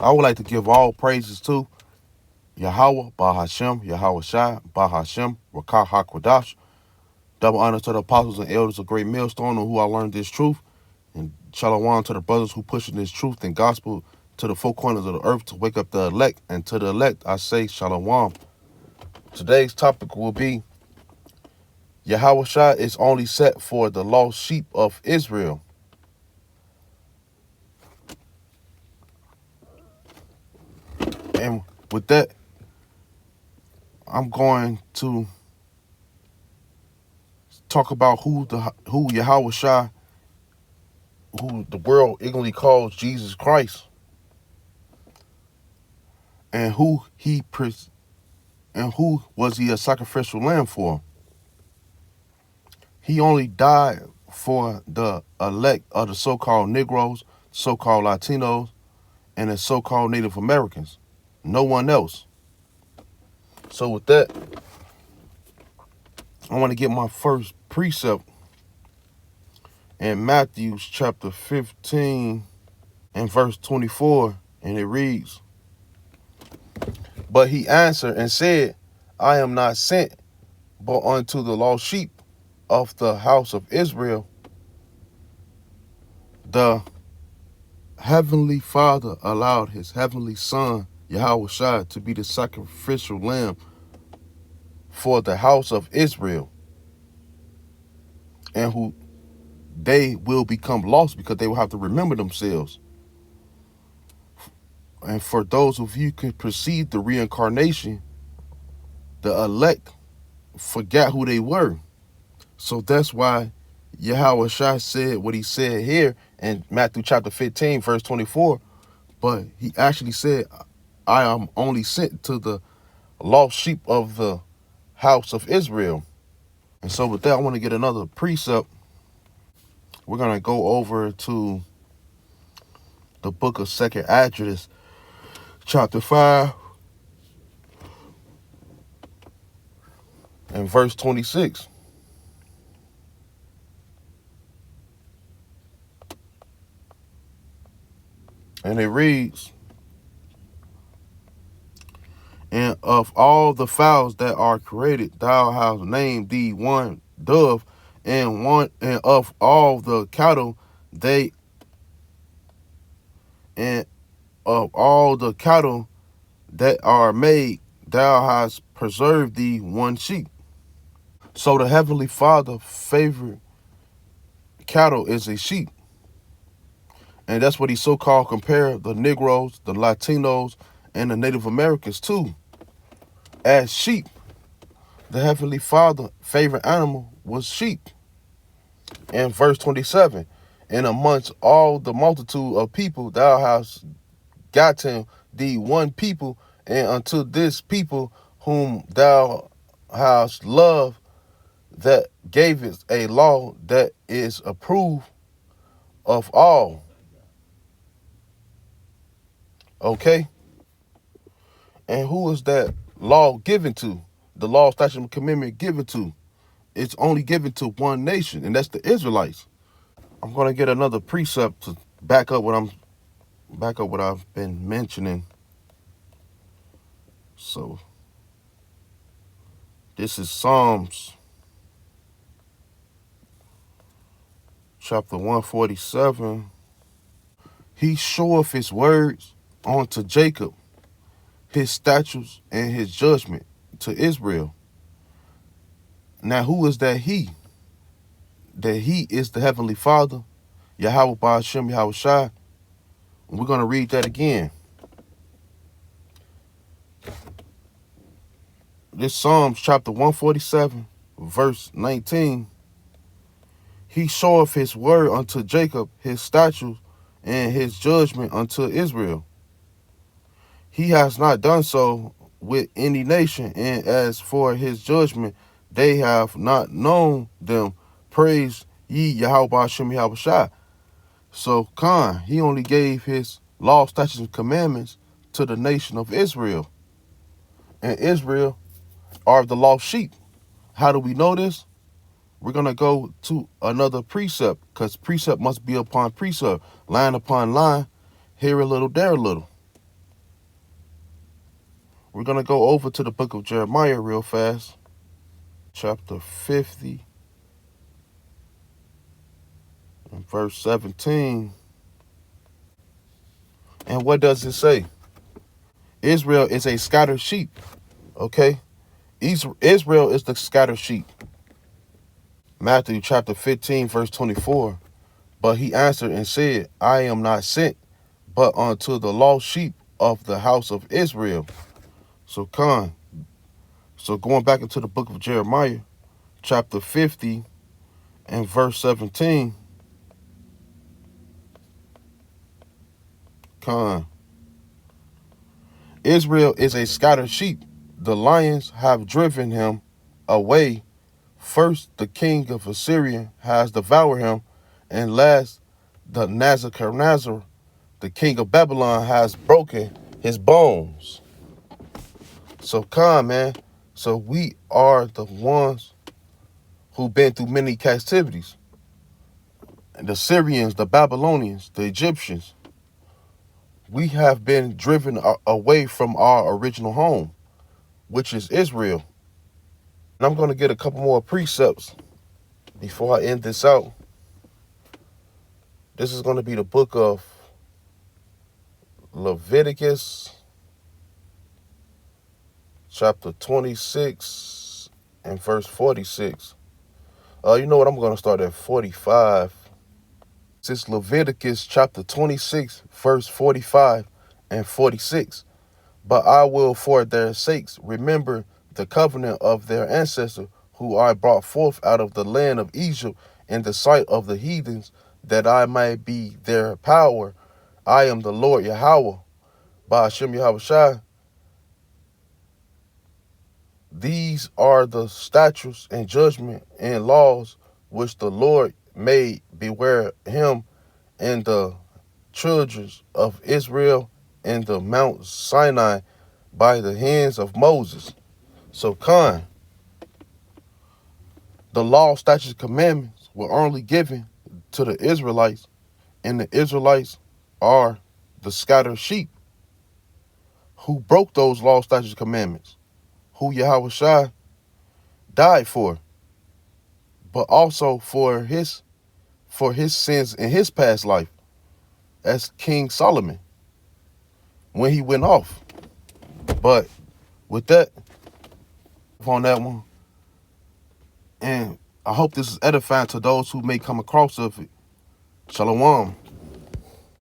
I would like to give all praises to Yahweh, Bahashem, Yahweh Shai, Bahashem, Rakah HaKodash. Double honor to the apostles and elders of Great Millstone on who I learned this truth. And shalom to the brothers who pushing this truth and gospel to the four corners of the earth to wake up the elect. And to the elect, I say shalom. Today's topic will be Yahweh Shai is only set for the lost sheep of Israel. And with that, I'm going to talk about who Yahweh Shai, who the world ignorantly calls Jesus Christ, and who was he a sacrificial lamb for? He only died for the elect of the so-called Negroes, so-called Latinos, and the so-called Native Americans. No one else. So with that, I want to get my first precept in Matthew chapter 15 and verse 24, and it reads, "But he answered and said, I am not sent but unto the lost sheep of the house of Israel. The Heavenly Father allowed his heavenly Son, Yahweh Shai, to be the sacrificial lamb for the house of Israel, and who they will become lost because they will have to remember themselves. And for those of you who can perceive the reincarnation, the elect forgot who they were. So that's why Yahweh Shai said what he said here in Matthew chapter 15, verse 24. But he actually said, I am only sent to the lost sheep of the house of Israel. And so with that, I want to get another precept. We're going to go over to the book of 2nd Esdras, chapter 5, and verse 26. And it reads, And of all the fowls that are created, thou hast named thee one dove, and of all the cattle and of all the cattle that are made, thou hast preserved thee one sheep. So the Heavenly Father's favorite cattle is a sheep. And that's what he so-called compared the Negroes, the Latinos, and the Native Americans to as sheep. The Heavenly Father's favorite animal was sheep. And verse 27, and amongst all the multitude of people thou hast gotten thee one people, and unto this people whom thou hast loved, that gavest a law that is approved of all. Okay? And who is that law given to? The law, statute, and commandment given to? It's only given to one nation, and that's the Israelites. I'm going to get another precept to back up what I've been mentioning. So this is Psalms chapter 147. He showeth his words unto Jacob, his statutes and his judgment to Israel. Now who is that he? That he is the Heavenly Father, Yahweh Ba'ashem Yahweh Shai. We're going to read that again. This Psalms chapter 147, verse 19. He showeth his word unto Jacob, his statutes and his judgment unto Israel. He has not done so with any nation, and as for his judgment, they have not known them. Praise ye Yahweh Ba'ashem Yahweh Shai. So he only gave his law, statutes, and commandments to the nation of Israel. And Israel are the lost sheep. How do we know this? We're going to go to another precept, because precept must be upon precept, line upon line, here a little, there a little. We're going to go over to the book of Jeremiah real fast. Chapter 50 and verse 17. And what does it say? Israel is a scattered sheep. Okay? Israel is the scattered sheep. Matthew chapter 15 verse 24. But he answered and said, I am not sent, but unto the lost sheep of the house of Israel. So going back into the book of Jeremiah, chapter 50 and verse 17. Israel is a scattered sheep. The lions have driven him away. First, the king of Assyria has devoured him, and last, the Nebuchadnezzar, the king of Babylon, has broken his bones. So man. So we are the ones who've been through many captivities. And the Syrians, the Babylonians, the Egyptians. We have been driven away from our original home, which is Israel. And I'm going to get a couple more precepts before I end this out. This is going to be the book of Leviticus, chapter 26 and verse 46. You know what? I'm going to start at 45. This is Leviticus chapter 26, verse 45 and 46. But I will for their sakes remember the covenant of their ancestors, who I brought forth out of the land of Egypt in the sight of the heathens, that I might be their power. I am the Lord Yahweh, by Hashem Yahushua. These are the statutes and judgment and laws which the Lord made. Beware him and the children of Israel in the Mount Sinai by the hands of Moses. So the law, statutes, commandments were only given to the Israelites, and the Israelites are the scattered sheep who broke those law, statutes, commandments, who Yahushua died for, but also for his sins in his past life as King Solomon when he went off. But with that, on that one, and I hope this is edifying to those who may come across of it. Shalom.